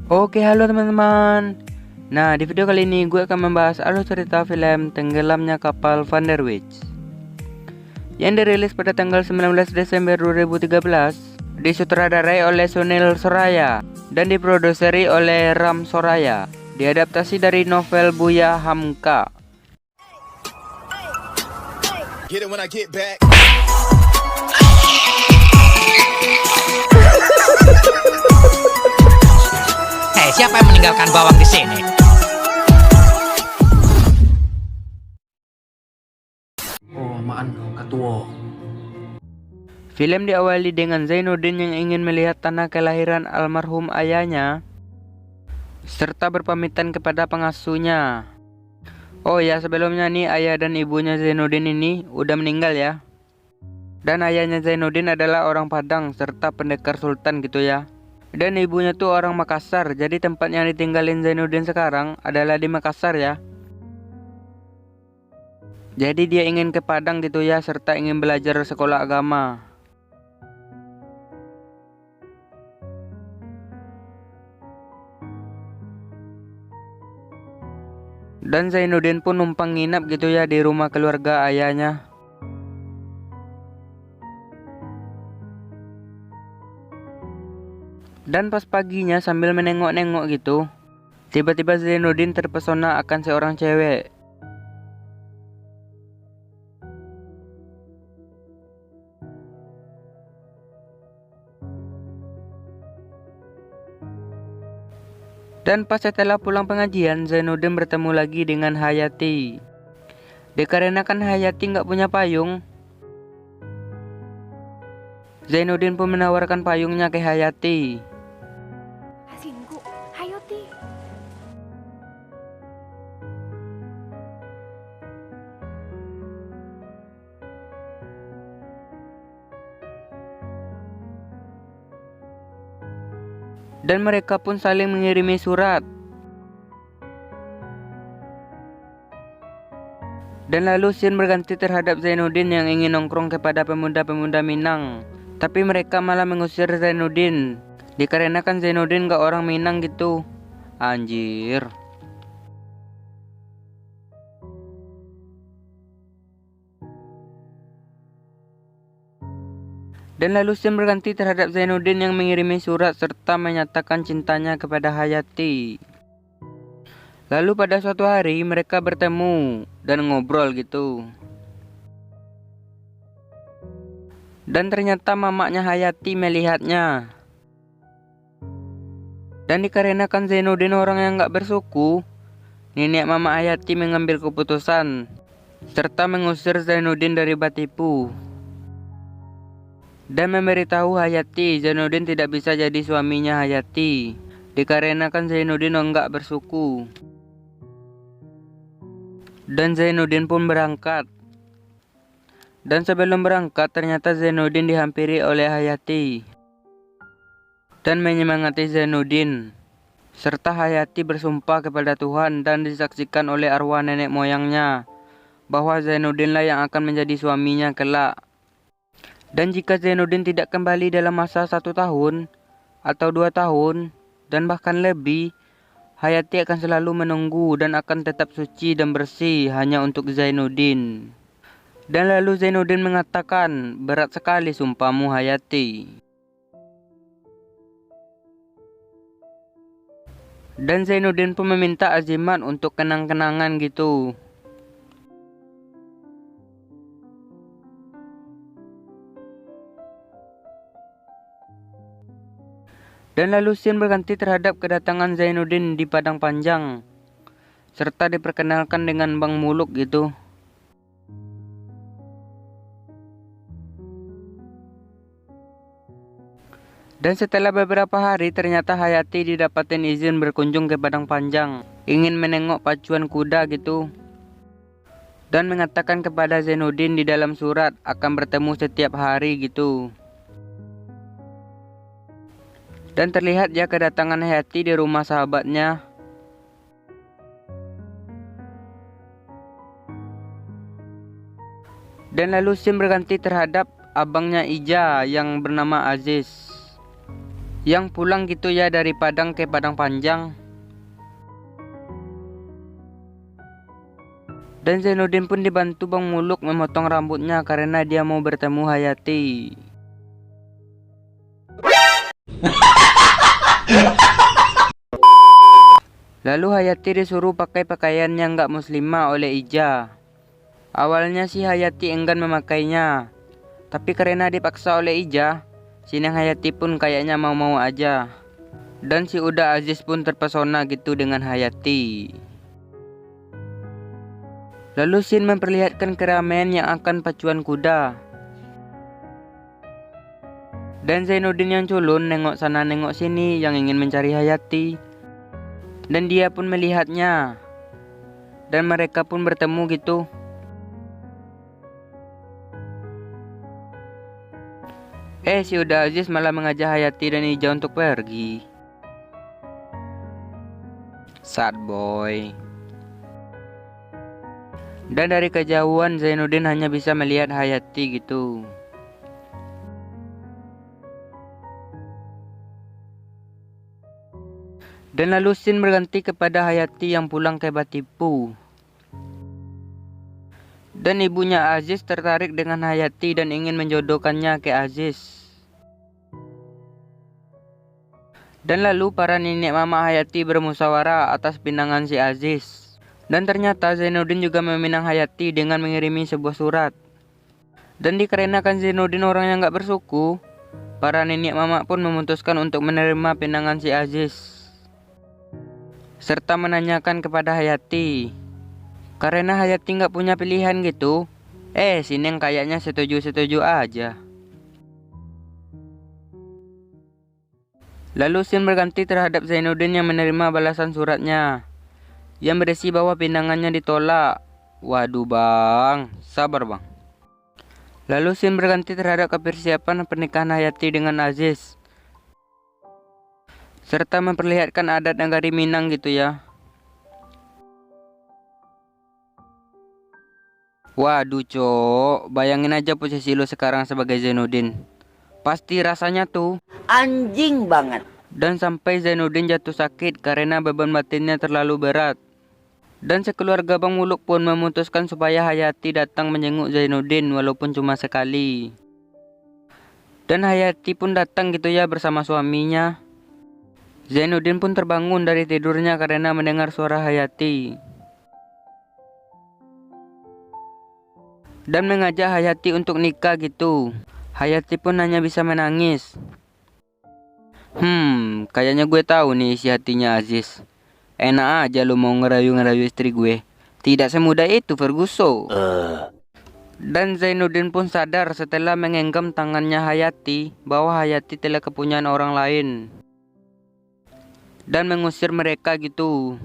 Oke, halo teman-teman. Nah, di video kali ini gue akan membahas alur cerita film Tenggelamnya Kapal Van der Wijk yang dirilis pada tanggal 19 Desember 2013, disutradarai oleh Sunil Soraya dan diproduseri oleh Ram Soraya, diadaptasi dari novel Buya Hamka. Get it when I get back. Hei, siapa yang meninggalkan bawang di sini? Oh, amaan ketua. Film diawali dengan Zainuddin yang ingin melihat tanah kelahiran almarhum ayahnya serta berpamitan kepada pengasuhnya. Oh ya, sebelumnya nih ayah dan ibunya Zainuddin ini udah meninggal ya. Dan ayahnya Zainuddin adalah orang Padang serta pendekar sultan gitu ya. Dan ibunya tuh orang Makassar, jadi tempat yang ditinggalin Zainuddin sekarang adalah di Makassar ya. Jadi dia ingin ke Padang gitu ya, serta ingin belajar sekolah agama. Dan Zainuddin pun numpang nginap gitu ya di rumah keluarga ayahnya. Dan pas paginya sambil menengok-nengok gitu, tiba-tiba Zainuddin terpesona akan seorang cewek. Dan pas setelah pulang pengajian, Zainuddin bertemu lagi dengan Hayati. Dikarenakan Hayati nggak punya payung, Zainuddin pun menawarkan payungnya ke Hayati. Hasinku, hayo ti. Dan mereka pun saling mengirimi surat. Dan lalu scene berganti terhadap Zainuddin yang ingin nongkrong kepada pemuda-pemuda Minang. Tapi mereka malah mengusir Zainuddin, dikarenakan Zainuddin gak orang Minang gitu. Anjir. Dan lalu scene berganti terhadap Zainuddin yang mengirimi surat serta menyatakan cintanya kepada Hayati. Lalu pada suatu hari mereka bertemu dan ngobrol gitu. Dan ternyata mamaknya Hayati melihatnya. Dan dikarenakan Zainuddin orang yang gak bersuku, nenek mama Hayati mengambil keputusan serta mengusir Zainuddin dari Batipu. Dan memberitahu Hayati Zainuddin tidak bisa jadi suaminya Hayati, dikarenakan Zainuddin enggak bersuku. Dan Zainuddin pun berangkat. Dan sebelum berangkat ternyata Zainuddin dihampiri oleh Hayati dan menyemangati Zainuddin, serta Hayati bersumpah kepada Tuhan dan disaksikan oleh arwah nenek moyangnya bahwa Zainuddin lah yang akan menjadi suaminya kelak. Dan jika Zainuddin tidak kembali dalam masa 1 tahun atau 2 tahun dan bahkan lebih, Hayati akan selalu menunggu dan akan tetap suci dan bersih hanya untuk Zainuddin. Dan lalu Zainuddin mengatakan, berat sekali sumpahmu Hayati. Dan Zainuddin pun meminta azimat untuk kenang-kenangan gitu. Dan lalu scene berganti terhadap kedatangan Zainuddin di Padang Panjang, serta diperkenalkan dengan Bang Muluk gitu. Dan setelah beberapa hari ternyata Hayati didapatin izin berkunjung ke Padang Panjang, ingin menengok pacuan kuda gitu. Dan mengatakan kepada Zainuddin di dalam surat akan bertemu setiap hari gitu. Dan terlihat ya kedatangan Hayati di rumah sahabatnya. Dan lalu scene berganti terhadap abangnya Ija yang bernama Aziz, yang pulang gitu ya dari Padang ke Padang Panjang. Dan Zainuddin pun dibantu Bang Muluk memotong rambutnya karena dia mau bertemu Hayati. Lalu Hayati disuruh pakai pakaian yang gak muslimah oleh Ija. Awalnya si Hayati enggan memakainya, tapi karena dipaksa oleh Ija, si Neng Hayati pun kayaknya mau-mau aja. Dan si Uda Aziz pun terpesona gitu dengan Hayati. Lalu Sin memperlihatkan keramaian yang akan pacuan kuda. Dan Zainuddin yang culun nengok sana nengok sini yang ingin mencari Hayati. Dan dia pun melihatnya. Dan mereka pun bertemu gitu. Si Uda Aziz malah mengajak Hayati dan Ija untuk pergi. Sad boy. Dan dari kejauhan Zainuddin hanya bisa melihat Hayati gitu. Dan lalu Sin berganti kepada Hayati yang pulang ke Batipu. Dan ibunya Aziz tertarik dengan Hayati dan ingin menjodohkannya ke Aziz. Dan lalu para nenek mama Hayati bermusyawarah atas pinangan si Aziz. Dan ternyata Zainuddin juga meminang Hayati dengan mengirimi sebuah surat. Dan dikarenakan Zainuddin orang yang gak bersuku, para nenek mama pun memutuskan untuk menerima pinangan si Aziz. Serta menanyakan kepada Hayati. Karena Hayati gak punya pilihan gitu, si Neng kayaknya setuju-setuju aja. Lalu Sin berganti terhadap Zainuddin yang menerima balasan suratnya yang berisi bahwa pinangannya ditolak. Waduh bang, sabar bang. Lalu Sin berganti terhadap kepersiapan pernikahan Hayati dengan Aziz, serta memperlihatkan adat negari Minang gitu ya. Waduh cok, bayangin aja posisi lo sekarang sebagai Zainuddin. Pasti rasanya tuh anjing banget. Dan sampai Zainuddin jatuh sakit karena beban batinnya terlalu berat. Dan sekeluarga Bang Muluk pun memutuskan supaya Hayati datang menjenguk Zainuddin walaupun cuma sekali. Dan Hayati pun datang gitu ya bersama suaminya. Zainuddin pun terbangun dari tidurnya karena mendengar suara Hayati. Dan mengajak Hayati untuk nikah gitu. Hayati pun hanya bisa menangis. Kayaknya gue tahu nih isi hatinya Aziz. Enak aja lu mau ngerayu-ngerayu istri gue. Tidak semudah itu Ferguson. Dan Zainuddin pun sadar setelah menggenggam tangannya Hayati bahwa Hayati telah kepunyaan orang lain. Dan mengusir mereka gitu.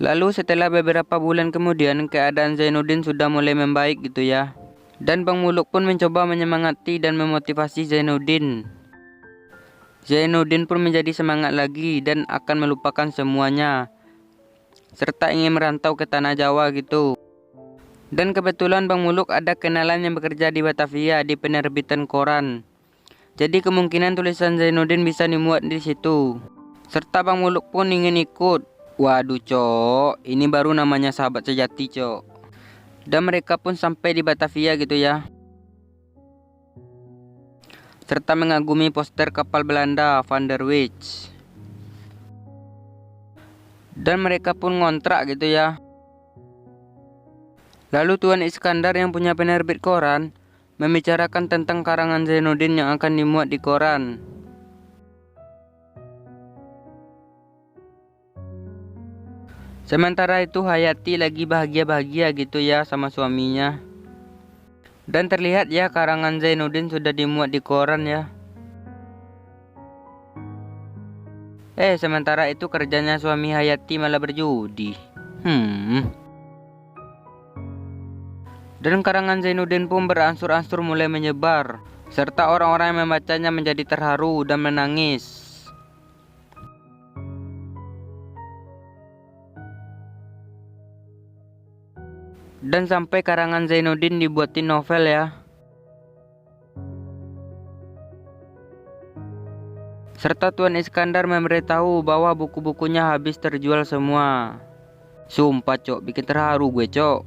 Lalu setelah beberapa bulan kemudian keadaan Zainuddin sudah mulai membaik gitu ya. Dan Bang Muluk pun mencoba menyemangati dan memotivasi Zainuddin. Zainuddin pun menjadi semangat lagi dan akan melupakan semuanya, serta ingin merantau ke tanah Jawa gitu. Dan kebetulan Bang Muluk ada kenalan yang bekerja di Batavia di penerbitan koran. Jadi kemungkinan tulisan Zainuddin bisa dimuat di situ. Serta Bang Muluk pun ingin ikut. Waduh cok, ini baru namanya sahabat sejati cok. Dan mereka pun sampai di Batavia gitu ya. Serta mengagumi poster kapal Belanda Van der Wijk. Dan mereka pun ngontrak gitu ya. Lalu Tuan Iskandar yang punya penerbit koran membicarakan tentang karangan Zainuddin yang akan dimuat di koran. Sementara itu Hayati lagi bahagia-bahagia gitu ya sama suaminya. Dan terlihat ya karangan Zainuddin sudah dimuat di koran ya. Sementara itu kerjanya suami Hayati malah berjudi. Dan karangan Zainuddin pun beransur-ansur mulai menyebar. Serta orang-orang yang membacanya menjadi terharu dan menangis. Dan sampai karangan Zainuddin dibuatin novel ya. Serta Tuan Iskandar memberitahu bahwa buku-bukunya habis terjual semua. Sumpah cok, bikin terharu gue cok.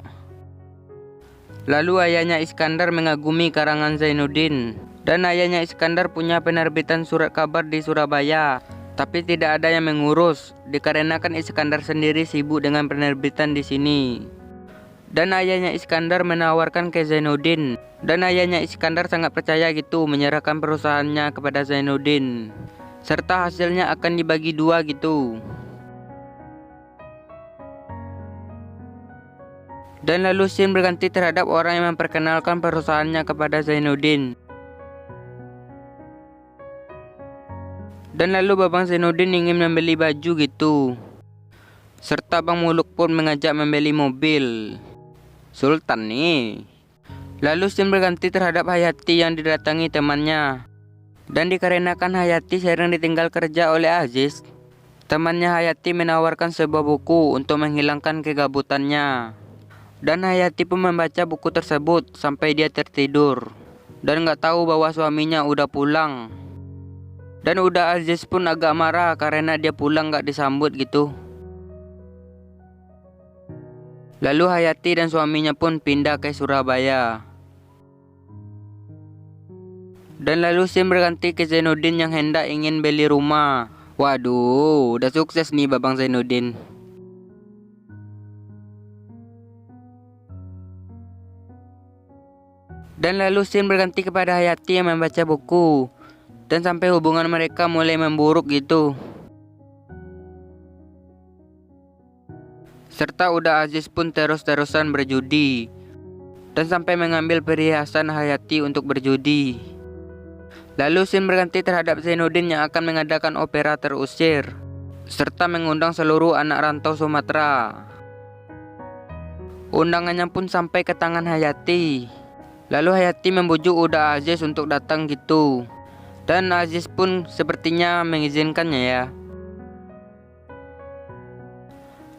Lalu ayahnya Iskandar mengagumi karangan Zainuddin. Dan ayahnya Iskandar punya penerbitan surat kabar di Surabaya. Tapi tidak ada yang mengurus, dikarenakan Iskandar sendiri sibuk dengan penerbitan di sini. Dan ayahnya Iskandar menawarkan ke Zainuddin. Dan ayahnya Iskandar sangat percaya gitu, menyerahkan perusahaannya kepada Zainuddin. Serta hasilnya akan dibagi dua gitu. Dan lalu Sin berganti terhadap orang yang memperkenalkan perusahaannya kepada Zainuddin. Dan lalu Babang Zainuddin ingin membeli baju gitu. Serta Bang Muluk pun mengajak membeli mobil. Sultan nih. Lalu Sin berganti terhadap Hayati yang didatangi temannya. Dan dikarenakan Hayati sering ditinggal kerja oleh Aziz, temannya Hayati menawarkan sebuah buku untuk menghilangkan kegabutannya. Dan Hayati pun membaca buku tersebut sampai dia tertidur. Dan gak tahu bahwa suaminya udah pulang. Dan udah Aziz pun agak marah karena dia pulang gak disambut gitu. Lalu Hayati dan suaminya pun pindah ke Surabaya. Dan lalu Sin berganti ke Zainuddin yang hendak ingin beli rumah. Waduh, udah sukses nih Babang Zainuddin. Dan lalu Sin berganti kepada Hayati yang membaca buku. Dan sampai hubungan mereka mulai memburuk gitu. Serta udah Aziz pun terus-terusan berjudi. Dan sampai mengambil perhiasan Hayati untuk berjudi. Lalu Sin berganti terhadap Zainuddin yang akan mengadakan opera terusir. Serta mengundang seluruh anak rantau Sumatera. Undangannya pun sampai ke tangan Hayati. Lalu Hayati membujuk Uda Aziz untuk datang gitu. Dan Aziz pun sepertinya mengizinkannya ya.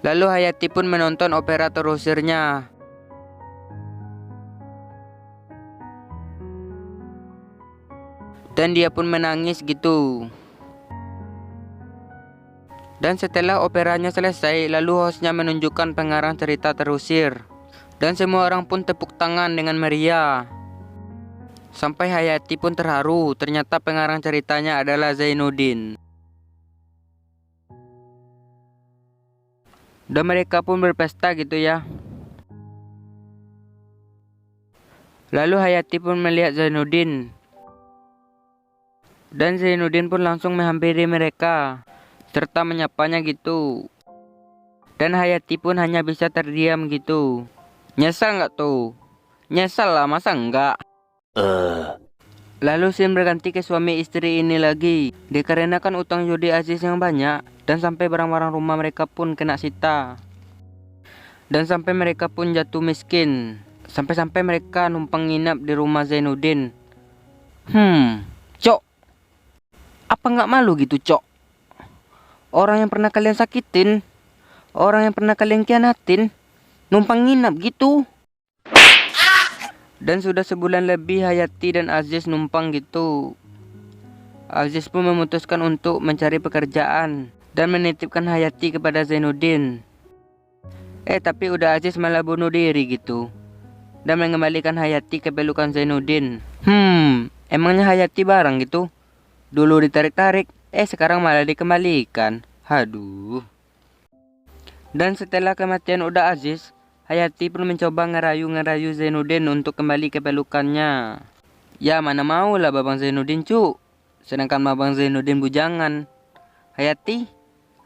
Lalu Hayati pun menonton opera terusirnya. Dan dia pun menangis gitu. Dan setelah operanya selesai, lalu hostnya menunjukkan pengarang cerita terusir. Dan semua orang pun tepuk tangan dengan meriah. Sampai Hayati pun terharu, ternyata pengarang ceritanya adalah Zainuddin. Dan mereka pun berpesta gitu ya. Lalu Hayati pun melihat Zainuddin. Dan Zainuddin pun langsung menghampiri mereka serta menyapanya gitu. Dan Hayati pun hanya bisa terdiam gitu. Nyesal nggak tuh? Nyesal lah, masa enggak? Lalu Sin berganti ke suami istri ini lagi. Dikarenakan utang judi Aziz yang banyak. Dan sampai barang-barang rumah mereka pun kena sita. Dan sampai mereka pun jatuh miskin. Sampai-sampai mereka numpang nginap di rumah Zainuddin. Cok, apa nggak malu gitu cok? Orang yang pernah kalian sakitin, orang yang pernah kalian khianatin, numpang nginap gitu. Dan sudah sebulan lebih Hayati dan Aziz numpang gitu. Aziz pun memutuskan untuk mencari pekerjaan dan menitipkan Hayati kepada Zainuddin. Tapi udah Aziz malah bunuh diri gitu. Dan mengembalikan Hayati ke pelukan Zainuddin. Emangnya Hayati barang gitu? Dulu ditarik-tarik, sekarang malah dikembalikan. Haduh. Dan setelah kematian Uda Aziz, Hayati pun mencoba ngerayu Zainuddin untuk kembali ke pelukannya. Ya mana mau lah Babang Zainuddin cu. Sedangkan Babang Zainuddin bujangan. Hayati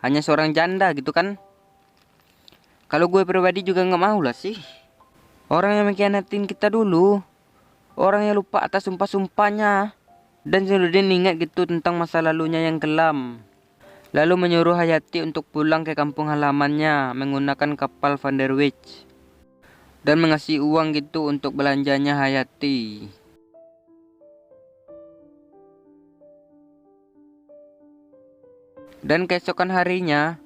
hanya seorang janda gitu kan. Kalau gue pribadi juga gak mau lah sih. Orang yang mengkhianatin kita dulu, orang yang lupa atas sumpah-sumpahnya. Dan Zainuddin ingat gitu tentang masa lalunya yang kelam. Lalu menyuruh Hayati untuk pulang ke kampung halamannya menggunakan kapal Van der Wijk. Dan mengasih uang gitu untuk belanjanya Hayati. Dan keesokan harinya,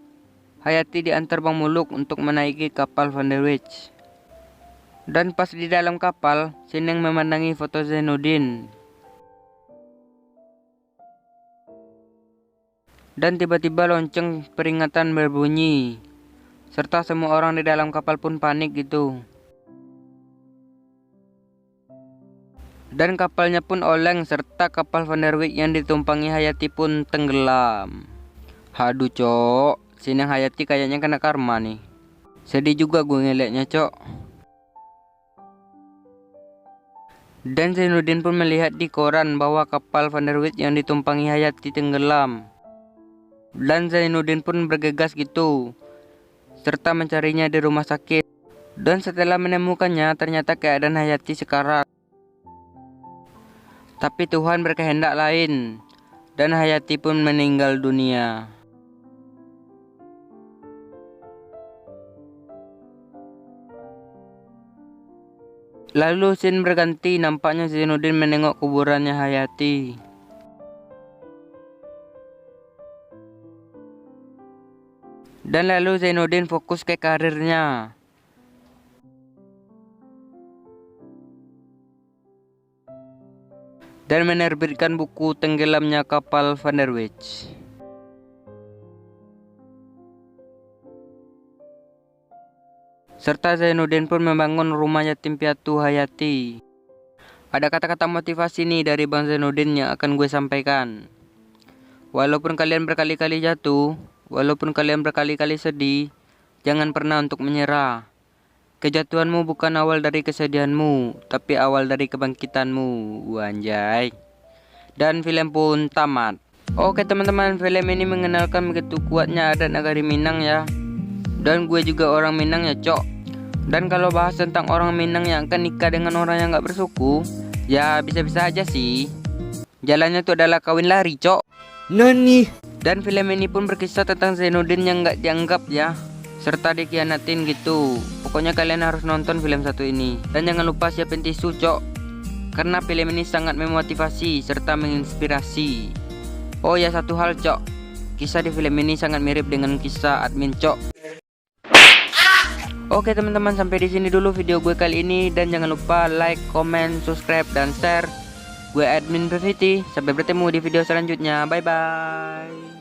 Hayati diantar Bang Muluk untuk menaiki kapal Van der Wijk. Dan pas di dalam kapal, Sineng memandangi foto Zainuddin. Dan tiba-tiba lonceng peringatan berbunyi, serta semua orang di dalam kapal pun panik gitu. Dan kapalnya pun oleng serta kapal Van der Wijk yang ditumpangi Hayati pun tenggelam. Haduh cok, sini Hayati kayaknya kena karma nih. Sedih juga gue ngeliatnya cok. Dan Zainuddin pun melihat di koran bahwa kapal Van der Wijk yang ditumpangi Hayati tenggelam. Dan Zainuddin pun bergegas gitu, serta mencarinya di rumah sakit. Dan setelah menemukannya, ternyata keadaan Hayati sekarang. Tapi Tuhan berkehendak lain, dan Hayati pun meninggal dunia. Lalu scene berganti, nampaknya Zainuddin menengok kuburannya Hayati. Dan lalu Zainuddin fokus ke karirnya. Dan menerbitkan buku Tenggelamnya Kapal Van der Wijk. Serta Zainuddin pun membangun rumah yatim piatu Hayati. Ada kata-kata motivasi nih dari Bang Zainuddin yang akan gue sampaikan. Walaupun kalian berkali-kali jatuh, walaupun kalian berkali-kali sedih, jangan pernah untuk menyerah. Kejatuhanmu bukan awal dari kesedihanmu, tapi awal dari kebangkitanmu. Anjay. Dan film pun tamat. Oke teman-teman, film ini mengenalkan begitu kuatnya adat negari Minang ya. Dan gue juga orang Minang ya cok. Dan kalau bahas tentang orang Minang yang akan nikah dengan orang yang gak bersuku, ya bisa-bisa aja sih. Jalannya tuh adalah kawin lari cok. Nani? Dan film ini pun berkisah tentang Zainuddin yang gak dianggap ya, serta dikhianatin gitu. Pokoknya kalian harus nonton film satu ini. Dan jangan lupa siapin tisu cok, karena film ini sangat memotivasi serta menginspirasi. Oh ya satu hal cok, kisah di film ini sangat mirip dengan kisah admin cok. Oke teman-teman, sampai di sini dulu video gue kali ini. Dan jangan lupa like, comment, subscribe, dan share. Gue admin Peviti. Sampai bertemu di video selanjutnya. Bye bye.